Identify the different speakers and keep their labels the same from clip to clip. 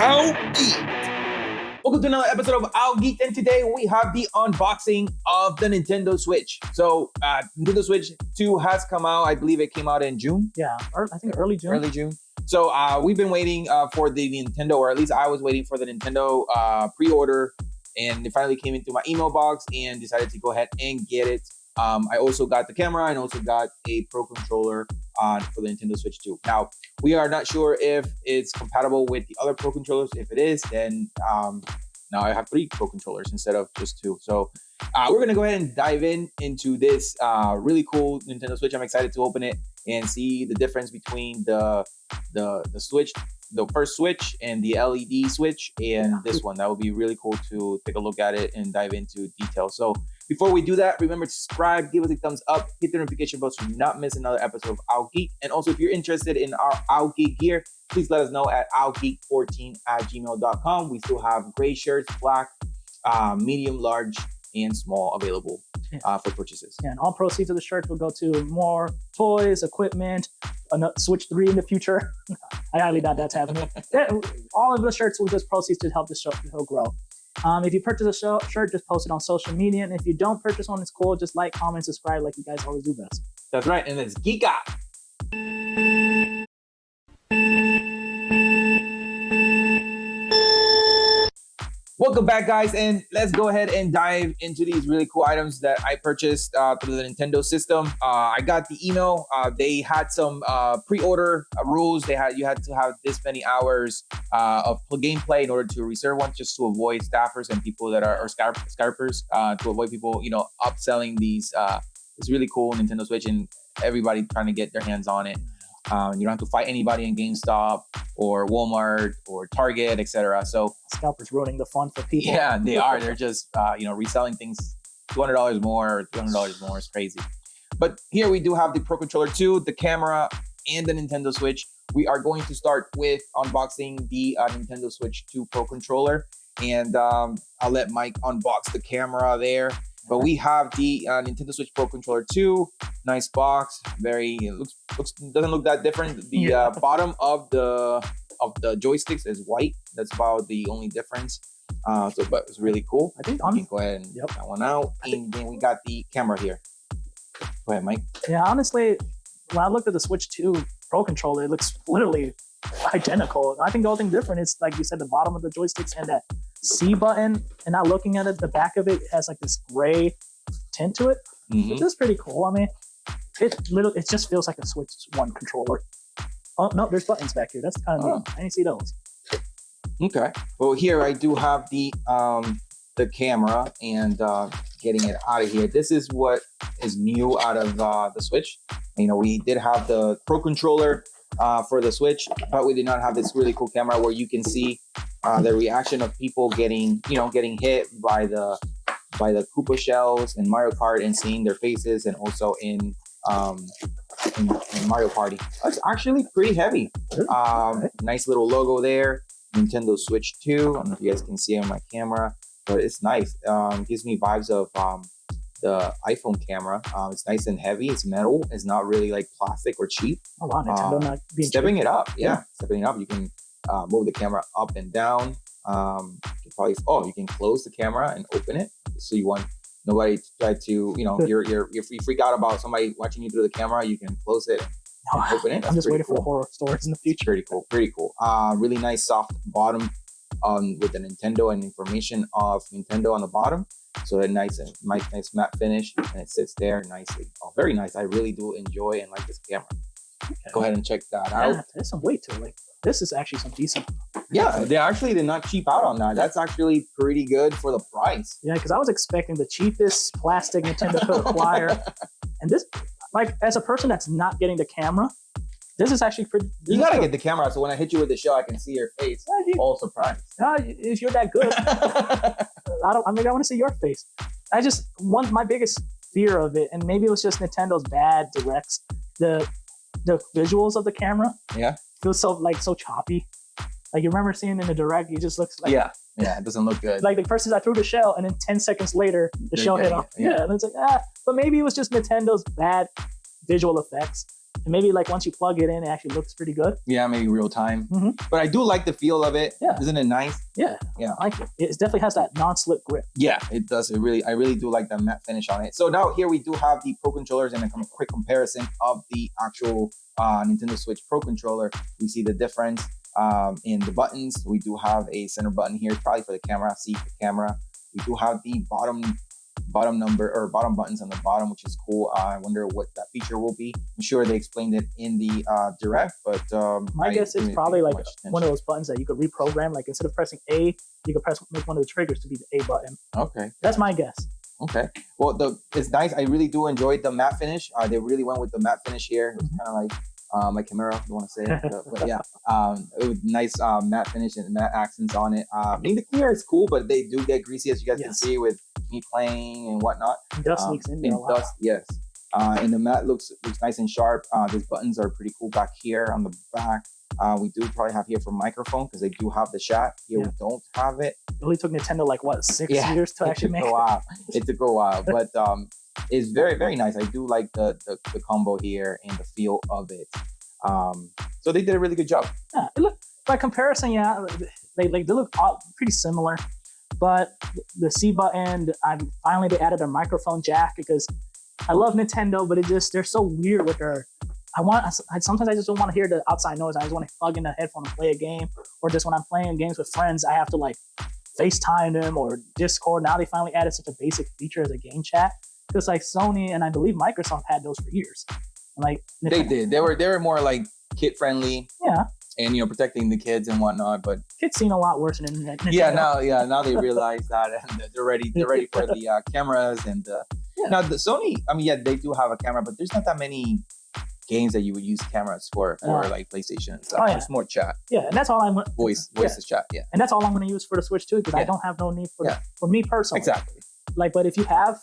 Speaker 1: 𝐬𝐮𝐬𝐜𝐫𝐞. Welcome to another episode of 𝐬𝐿𝐫𝐞, and today we have the unboxing of the Nintendo Switch. So Nintendo Switch 2 has come out. I believe it came out in June.
Speaker 2: Yeah, I think early June.
Speaker 1: Early June. So we've been waiting for the Nintendo, or at least I was waiting for the Nintendo pre-order, and it finally came into my email box and decided to go ahead and get it. I also got the camera and also got a Pro Controller for the Nintendo Switch 2. Now, we are not sure if it's compatible with the other Pro Controllers. If it is, then now I have 3 Pro Controllers instead of just 2. So we're going to go ahead and dive into this really cool Nintendo Switch. I'm excited to open it and see the difference between the Switch, the first Switch, and the LED Switch, and this one. That would be really cool to take a look at it and dive into detail. So before we do that, remember to subscribe, give us a thumbs up, hit the notification bell so you do not miss another episode of 𝐬𝐿𝐫𝐞. And also, if you're interested in our 𝐬𝐿𝐫𝐞 gear, please let us know at 𝐬𝐿𝐫𝐞14@gmail.com. We still have gray shirts, black, medium, large, and small available for purchases.
Speaker 2: Yeah, and all proceeds of the shirts will go to more toys, equipment, Switch 3 in the future. I highly doubt that's happening. All of the shirts will just proceeds to help the show grow. If you purchase a shirt, just post it on social media. And if you don't purchase one, it's cool. Just like, comment, subscribe like you guys always do best.
Speaker 1: That's right. And it's 𝐾𝐿𝐫𝐞. Welcome back, guys, and let's go ahead and dive into these really cool items that I purchased through the Nintendo system. I got the email. They had some pre-order rules. You had to have this many hours of gameplay in order to reserve one, just to avoid staffers and people that are scalpers, to avoid people, upselling this really cool Nintendo Switch and everybody trying to get their hands on it. You don't have to fight anybody in GameStop or Walmart or Target, etc. So
Speaker 2: scalpers ruining the fun for people.
Speaker 1: Yeah, they are. They're just reselling things $200 more or $300 more. It's crazy. But here we do have the Pro Controller 2, the camera, and the Nintendo Switch. We are going to start with unboxing the Nintendo Switch 2 Pro Controller, and I'll let Mike unbox the camera there. But we have the Nintendo Switch Pro Controller 2, nice box. It doesn't look that different. The bottom of the joysticks is white. That's about the only difference. But it's really cool. I think we can go ahead and get that one out. And then we got the camera here. Go ahead, Mike.
Speaker 2: Yeah, honestly, when I looked at the Switch 2 Pro Controller, it looks literally identical. I think the only thing different is, like you said, the bottom of the joysticks and that C button, and not looking at it, the back of it has like this gray tint to it, which is pretty cool. I mean, it just feels like a Switch 1 controller. Oh no, there's buttons back here. That's kind of neat. I didn't see those. Okay.
Speaker 1: Well, here I do have the camera and getting it out of here. This is what is new out of the Switch. We did have the Pro Controller for the Switch, but we did not have this really cool camera where you can see the reaction of people getting hit by the Koopa shells in Mario Kart and seeing their faces, and also in Mario Party. That's actually pretty heavy. Nice little logo there, Nintendo Switch 2. I don't know if you guys can see it on my camera, but it's nice. Gives me vibes of the iPhone camera. It's nice and heavy. It's metal. It's not really like plastic or cheap.
Speaker 2: Oh wow, Nintendo not being
Speaker 1: stepping cheap. It up. Yeah, stepping it up. You can move the camera up and down. You can close the camera and open it. So you want nobody to try to, you freak out about somebody watching you through the camera. You can close it and open it.
Speaker 2: I'm just waiting for horror stories in the future.
Speaker 1: Pretty cool. Really nice soft bottom with the Nintendo and information of Nintendo on the bottom. So a nice matte finish, and it sits there nicely. Oh, very nice. I really do enjoy and like this camera. Okay. Go ahead and check that out.
Speaker 2: There's some weight to it. Like, this is actually some decent.
Speaker 1: Yeah, they did not cheap out on that. That's actually pretty good for the price.
Speaker 2: Yeah, because I was expecting the cheapest plastic Nintendo could acquire, and this, like, as a person that's not getting the camera, this is actually pretty.
Speaker 1: You gotta get the camera, so when I hit you with the shell, I can see your face. All surprised.
Speaker 2: If you're that good, I want to see your face. My biggest fear of it, and maybe it was just Nintendo's bad directs, the visuals of the camera.
Speaker 1: Yeah.
Speaker 2: Feels so choppy. Like, you remember seeing in the direct, it just looks like.
Speaker 1: Yeah, it doesn't look good.
Speaker 2: Like, the first is I threw the shell, and then 10 seconds later, the shell hit off. Yeah, and it's like, but maybe it was just Nintendo's bad visual effects. And maybe like once you plug it in, it actually looks pretty good.
Speaker 1: Yeah, maybe real time.
Speaker 2: Mm-hmm.
Speaker 1: But I do like the feel of it.
Speaker 2: Yeah.
Speaker 1: Isn't it nice?
Speaker 2: Yeah.
Speaker 1: Yeah.
Speaker 2: I like it. It definitely has that non-slip grip.
Speaker 1: Yeah, it does. I really do like the matte finish on it. So now here we do have the Pro controllers and a quick comparison of the actual Nintendo Switch Pro controller. We see the difference in the buttons. We do have a center button here, probably for the camera, C for camera. We do have the bottom buttons on the bottom, which is cool. I wonder what that feature will be. I'm sure they explained it in the direct, but
Speaker 2: my guess is probably like one of those buttons that you could reprogram. Like instead of pressing A, you could make one of the triggers to be the A button.
Speaker 1: Okay,
Speaker 2: that's my guess.
Speaker 1: Okay, well, it's nice. I really do enjoy the matte finish. They really went with the matte finish here. It's kind of like Chimera, if you want to say it. But yeah, it was nice matte finish and matte accents on it. I mean, the clear is cool, but they do get greasy, as you guys can see with me playing and whatnot.
Speaker 2: Dust leaks in there a lot.
Speaker 1: Dust, yes. And the matte looks nice and sharp. These buttons are pretty cool back here on the back. We do probably have here for microphone because they do have the shot. Here we don't have it.
Speaker 2: It only took Nintendo like what, 6 years to actually make it.
Speaker 1: It took a while, but it's very, very nice. I do like the combo here and the feel of it. So they did a really good job.
Speaker 2: Yeah, by comparison, they look pretty similar. But the C button, finally they added a microphone jack because I love Nintendo, but they're so weird with their. Sometimes I just don't want to hear the outside noise. I just want to plug in a headphone and play a game, or just when I'm playing games with friends, I have to like FaceTime them or Discord. Now they finally added such a basic feature as a game chat. Because like Sony and I believe Microsoft had those for years. And like Nintendo,
Speaker 1: they did. They were more like kid friendly.
Speaker 2: Yeah. And
Speaker 1: protecting the kids and whatnot. But
Speaker 2: kids seen a lot worse than Nintendo.
Speaker 1: Now they realize that and they're ready for the cameras and now the Sony. I mean, they do have a camera, but there's not that many games that you would use cameras for like PlayStation and stuff. It's more chat.
Speaker 2: Yeah, and that's all I'm
Speaker 1: voice is chat. Yeah,
Speaker 2: and that's all I'm going to use for the Switch too because I don't have no need for me personally.
Speaker 1: Exactly.
Speaker 2: Like, but if you have,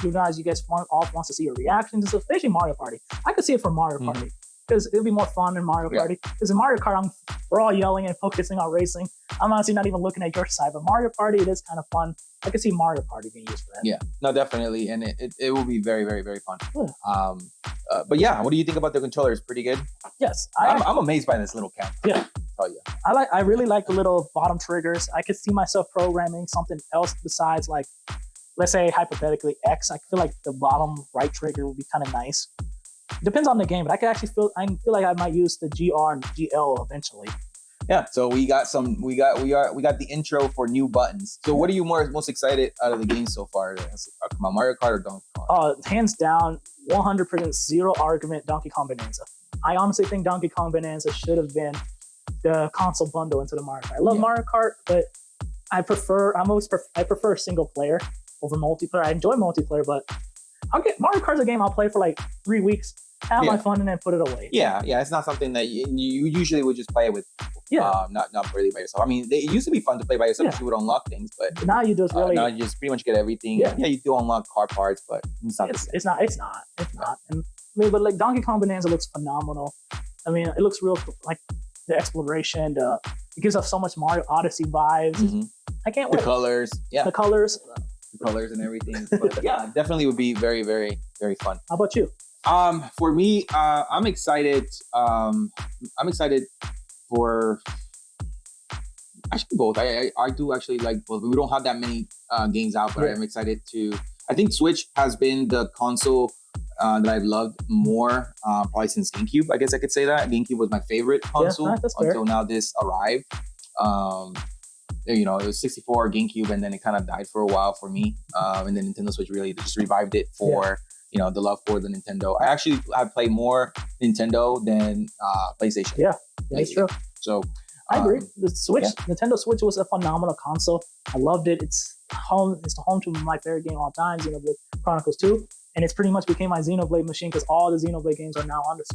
Speaker 2: you guys wants to see your reactions, especially Mario Party. I could see it for Mario Party because it'll be more fun in Mario Party. Because in Mario Kart, we're all yelling and focusing on racing. I'm honestly not even looking at your side, but Mario Party, it is kind of fun. I could see Mario Party being used for that.
Speaker 1: Yeah, no, definitely, and it will be very, very, very fun.
Speaker 2: Yeah.
Speaker 1: But yeah, what do you think about the controller? It's pretty good.
Speaker 2: Yes,
Speaker 1: I'm amazed by this little camera.
Speaker 2: Yeah.
Speaker 1: Oh yeah.
Speaker 2: I really like the little bottom triggers. I could see myself programming something else besides like, let's say hypothetically X. I feel like the bottom right trigger would be kind of nice. Depends on the game, but I feel like I might use the GR and GL eventually.
Speaker 1: Yeah, so we got the intro for new buttons. So what are you most excited out of the game so far? About Mario Kart or Donkey Kong?
Speaker 2: Hands down, 100% zero argument, Donkey Kong Bonanza. I honestly think Donkey Kong Bonanza should have been the console bundle into the Mario Kart. I love Mario Kart, but I prefer single player over multiplayer. I enjoy multiplayer, but Mario Kart's a game I'll play for like 3 weeks, have my fun, and then put it away.
Speaker 1: Yeah, it's not something that you usually would just play with. Not really by yourself. I mean, it used to be fun to play by yourself because you would unlock things, but
Speaker 2: now you just
Speaker 1: now you just pretty much get everything. Yeah, you do unlock car parts, but it's not.
Speaker 2: It's not. And, but like Donkey Kong Bonanza looks phenomenal. I mean, it looks real like the exploration. It gives us so much Mario Odyssey vibes. Mm-hmm. I can't wait.
Speaker 1: The colors,
Speaker 2: the colors
Speaker 1: and everything. But yeah, definitely would be very, very, very fun.
Speaker 2: How about you?
Speaker 1: For me, I'm excited. I'm excited for actually both. I do actually like both. We don't have that many games out, but I'm excited to. I think Switch has been the console that I've loved more probably since GameCube. I guess I could say that GameCube was my favorite console until now this arrived. It was 64 GameCube, and then it kind of died for a while for me. And then Nintendo Switch really just revived it for the love for the Nintendo. I actually have played more Nintendo than PlayStation.
Speaker 2: Yeah, that's true.
Speaker 1: So
Speaker 2: I agree. The Switch, Nintendo Switch was a phenomenal console. I loved it. It's the home to my favorite game of all time, Xenoblade Chronicles 2. And it's pretty much became my Xenoblade machine because all the Xenoblade games are now on the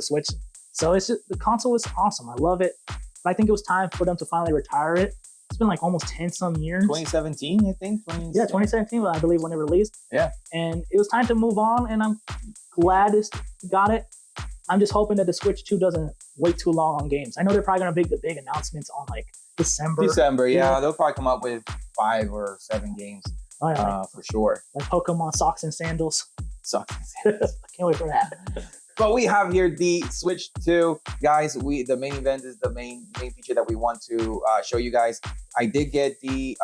Speaker 2: Switch. So it's just, the console is awesome. I love it. But I think it was time for them to finally retire it. It's been like almost 10 some years.
Speaker 1: 2017, I think.
Speaker 2: 2017, I believe, when it released.
Speaker 1: Yeah.
Speaker 2: And it was time to move on, and I'm glad it's got it. I'm just hoping that the Switch 2 doesn't wait too long on games. I know they're probably going to make the big announcements on like December.
Speaker 1: Yeah. They'll probably come up with 5 or 7 games for sure.
Speaker 2: Like Pokemon Socks and Sandals.
Speaker 1: Socks and Sandals.
Speaker 2: I can't wait for that.
Speaker 1: But we have here the Switch 2. Guys, the main event is the main feature that we want to show you guys. I did get the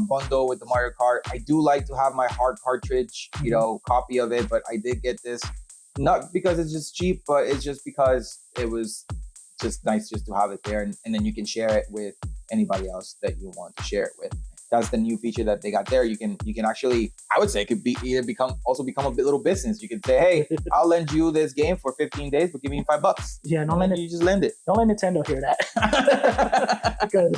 Speaker 1: bundle with the Mario Kart. I do like to have my hard cartridge, you know, copy of it, but I did get this not because it's just cheap, but it's just because it was just nice just to have it there, and then you can share it with anybody else that you want to share it with. That's the new feature that they got there. You can actually, I would say, it could be either become a little business. You could say, hey, I'll lend you this game for 15 days, but give me $5.
Speaker 2: Yeah,
Speaker 1: you just lend it.
Speaker 2: Don't let Nintendo hear that. Because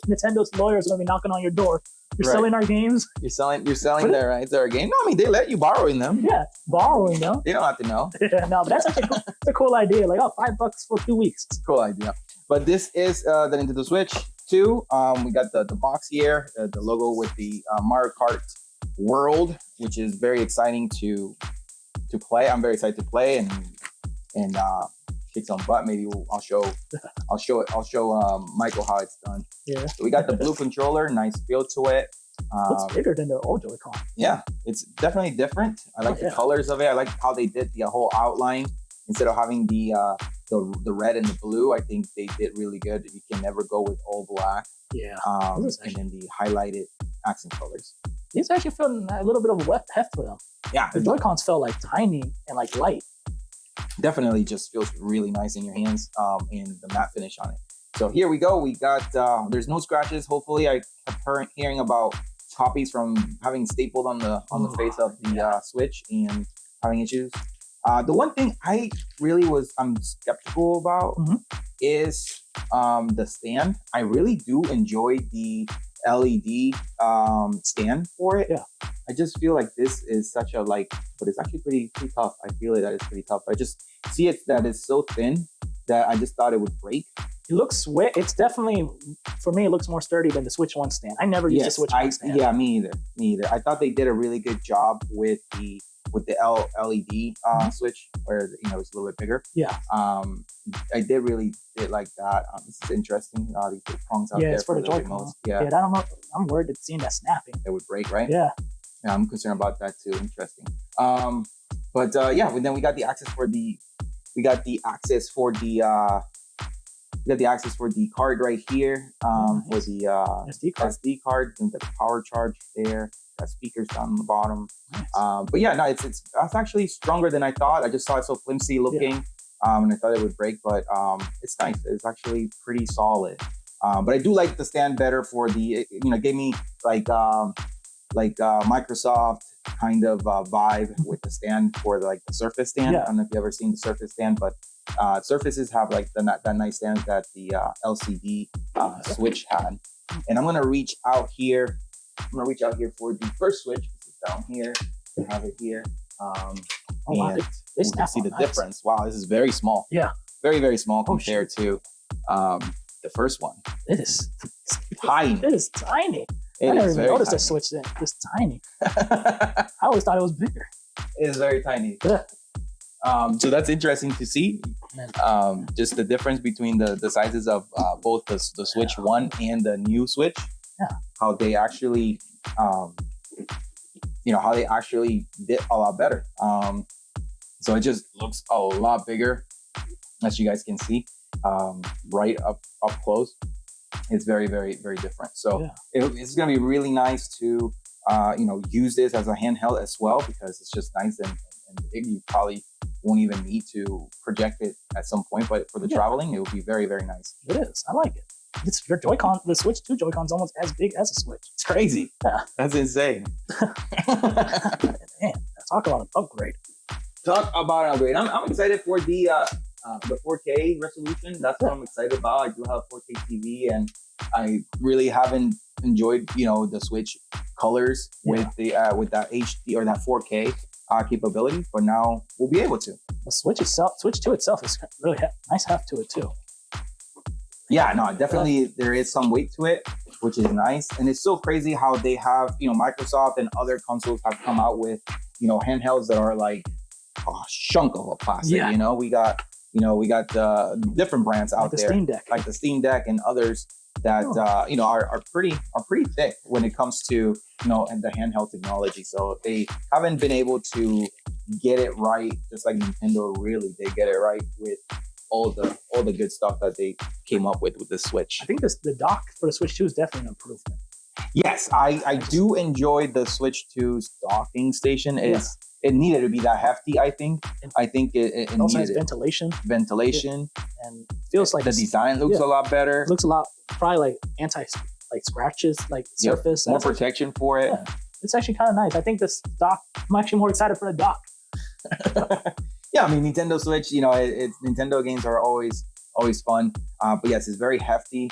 Speaker 2: Nintendo's lawyers are gonna be knocking on your door. You're selling our games. You're selling
Speaker 1: their rights to our game. No, I mean they let you borrowing them.
Speaker 2: Yeah, borrowing them.
Speaker 1: They don't have to know.
Speaker 2: Yeah, no, but that's actually cool. It's a cool idea. Like, oh, $5 for 2 weeks.
Speaker 1: It's a cool idea. But this is the Nintendo Switch 2. We got the box here, the logo with the Mario Kart World, which is very exciting to play. I'm very excited to play and kick some butt. Maybe I'll show Michael how it's done.
Speaker 2: Yeah.
Speaker 1: So we got the blue controller, nice feel to it.
Speaker 2: Looks bigger than the old Joy-Con.
Speaker 1: Yeah, it's definitely different. I like the colors of it. I like how they did the whole outline instead of having the red and the blue. I think they did really good. You can never go with all black.
Speaker 2: Yeah.
Speaker 1: And then the highlighted accent colors.
Speaker 2: These actually feel a little bit of heft to them.
Speaker 1: Yeah.
Speaker 2: The Joy-Cons felt like tiny and like light.
Speaker 1: Definitely just feels really nice in your hands, and the matte finish on it. So here we go. We got, there's no scratches. Hopefully I have heard hearing about copies from having stapled on the face of the Switch and having issues. The one thing I'm skeptical about is the stand. I really do enjoy the LED stand for it.
Speaker 2: Yeah.
Speaker 1: I just feel like this is such a but it's actually pretty tough. I feel that it's pretty tough. I just see it that it's so thin that I just thought it would break.
Speaker 2: It looks it's definitely, for me, it looks more sturdy than the Switch 1 stand. I never used the Switch 1 stand.
Speaker 1: Yeah, me either. I thought they did a really good job with the LED Switch, where it's a little bit bigger.
Speaker 2: Yeah.
Speaker 1: I did like that. This is interesting. These little prongs out there.
Speaker 2: Yeah, it's for the Joy-Con.
Speaker 1: Yeah.
Speaker 2: I don't know. I'm worried that seeing that snapping.
Speaker 1: It would break, right?
Speaker 2: Yeah.
Speaker 1: Yeah, I'm concerned about that too. Interesting. Then we got the access for the card right here. For the SD card. And the power charge there. Got speakers down the bottom. Nice. It's actually stronger than I thought. I just saw it so flimsy looking, and I thought it would break, but it's nice. It's actually pretty solid. But I do like the stand better for the gave me like Microsoft kind of vibe with the stand for the Surface stand. I don't know if you've ever seen the Surface stand, but Surfaces have that nice stand that the LCD Switch had. And I'm gonna reach out here. For the first Switch. This is down here. I have it here. You can see the difference. Wow, this is very small.
Speaker 2: Yeah.
Speaker 1: Very, very small compared to the first one.
Speaker 2: It is
Speaker 1: tiny.
Speaker 2: It is tiny. I never even noticed the Switch then. It's tiny. I always thought it was bigger.
Speaker 1: It is very tiny.
Speaker 2: Yeah.
Speaker 1: So that's interesting to see. Just the difference between the sizes of both the Switch 1 and the new Switch.
Speaker 2: Yeah.
Speaker 1: How they actually, did a lot better. So it just looks a lot bigger, as you guys can see, right up close. It's very, very, very different. So it's going to be really nice to, use this as a handheld as well, because it's just nice and big. You probably won't even need to project it at some point, but for the traveling, it will be very, very nice.
Speaker 2: It is. I like it. It's your Joy-Con. The Switch 2 Joy-Con's almost as big as a Switch.
Speaker 1: It's crazy.
Speaker 2: Yeah.
Speaker 1: That's insane.
Speaker 2: Man, talk about an upgrade.
Speaker 1: I'm excited for the 4K resolution. That's what I'm excited about. I do have 4K TV, and I really haven't enjoyed, the Switch colors with that HD or that 4K capability. But now we'll be able to.
Speaker 2: The Switch 2 itself is really nice heft to it too.
Speaker 1: Yeah, no, definitely there is some weight to it, which is nice. And it's so crazy how they have, Microsoft and other consoles have come out with, handhelds that are like a chunk of a plastic. We got different brands out there,
Speaker 2: Steam Deck.
Speaker 1: like the Steam Deck and others. that are pretty thick when it comes to and the handheld technology. So they haven't been able to get it right, just like Nintendo. Really, they get it right with all the good stuff that they came up with the Switch.
Speaker 2: I think the dock for the Switch 2 is definitely an improvement.
Speaker 1: Yes, I do enjoy the Switch 2's docking station. It needed to be that hefty. I think it
Speaker 2: also has
Speaker 1: needed ventilation,
Speaker 2: and feels like
Speaker 1: the design looks a lot better.
Speaker 2: It looks a lot probably like anti scratches surface.
Speaker 1: More protection for it.
Speaker 2: Yeah, it's actually kind of nice. I think this dock. I'm actually more excited for the dock.
Speaker 1: Yeah, I mean Nintendo Switch. It's Nintendo games are always fun. But yes, it's very hefty.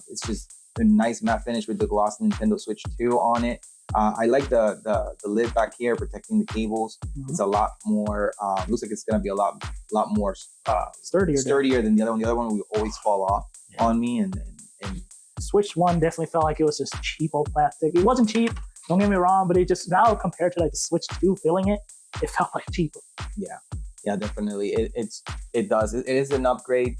Speaker 1: It's just a nice matte finish with the gloss Nintendo Switch 2 on it. I like the lid back here protecting the cables. Mm-hmm. It's a lot more. Looks like it's gonna be a lot more sturdier than the other one. The other one will always fall off on me. And
Speaker 2: Switch 1 definitely felt like it was just cheap old plastic. It wasn't cheap. Don't get me wrong, but it just now compared to like the Switch 2 feeling it felt like cheaper.
Speaker 1: Yeah, definitely. It does. It is an upgrade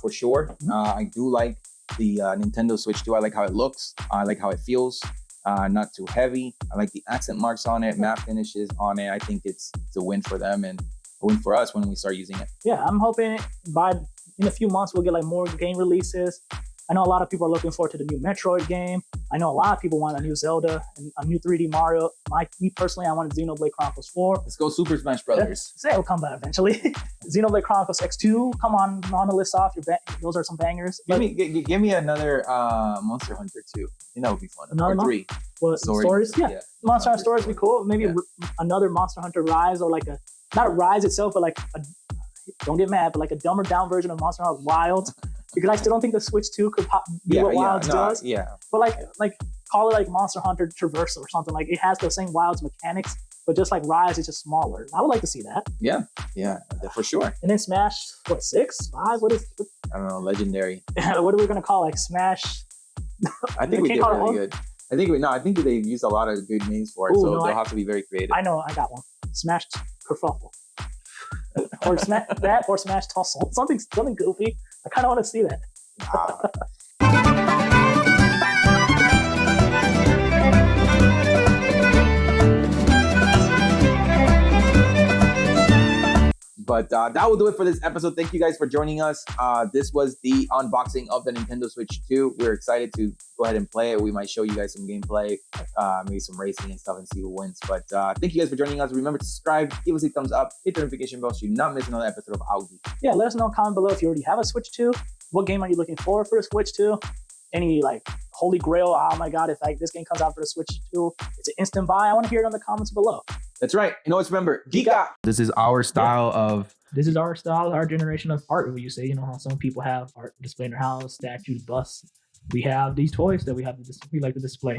Speaker 1: for sure. Mm-hmm. I do like the Nintendo Switch 2. I like how it looks. I like how it feels. Not too heavy. I like the accent marks on it, matte finishes on it. I think it's a win for them and a win for us when we start using it. Yeah,
Speaker 2: I'm hoping in a few months we'll get like more game releases. I know a lot of people are looking forward to the new Metroid game. I know a lot of people want a new Zelda and a new 3D Mario. Me personally, I wanted Xenoblade Chronicles 4.
Speaker 1: Let's go Super Smash Brothers.
Speaker 2: Say it'll come back eventually. Xenoblade Chronicles X2, come on the list off. Those are some bangers.
Speaker 1: Give me another Monster Hunter 2. That would be fun.
Speaker 2: Another
Speaker 1: 3.
Speaker 2: What, stories? Yeah. Monster Hunter Stories would be cool. Maybe another Monster Hunter Rise, or like not a Rise itself, but like don't get mad, but like a dumbed down version of Monster Hunter Wild. Because I still don't think the Switch 2 could be what Wilds does.
Speaker 1: Yeah.
Speaker 2: But like call it like Monster Hunter Traverse or something. Like it has the same Wilds mechanics, but just like Rise, it's just smaller. I would like to see that.
Speaker 1: Yeah, for sure.
Speaker 2: And then Smash, 6, 5? What?
Speaker 1: I don't know, Legendary.
Speaker 2: What are we gonna call Smash?
Speaker 1: I think we did really good. I think they've used a lot of good names for it, they'll have to be very creative.
Speaker 2: I know, I got one. Smash Kerfuffle. Or Smash Tussle. Something goofy. I kind of want to see that.
Speaker 1: But that will do it for this episode. Thank you guys for joining us. This was the unboxing of the Nintendo Switch 2. We're excited to go ahead and play it. We might show you guys some gameplay, maybe some racing and stuff, and see who wins. But thank you guys for joining us. Remember to subscribe, give us a thumbs up, hit the notification bell so you not miss another episode of Augie.
Speaker 2: Yeah, let us know in the comment below if you already have a Switch 2. What game are you looking for the Switch 2? Any like holy grail? Oh my God, if this game comes out for the Switch 2, it's an instant buy. I want to hear it in the comments below.
Speaker 1: That's right. And always remember, Geeka. This is our style of...
Speaker 2: This is our style, our generation of art. What you say, how some people have art display in their house, statues, busts. We have these toys that we like to display.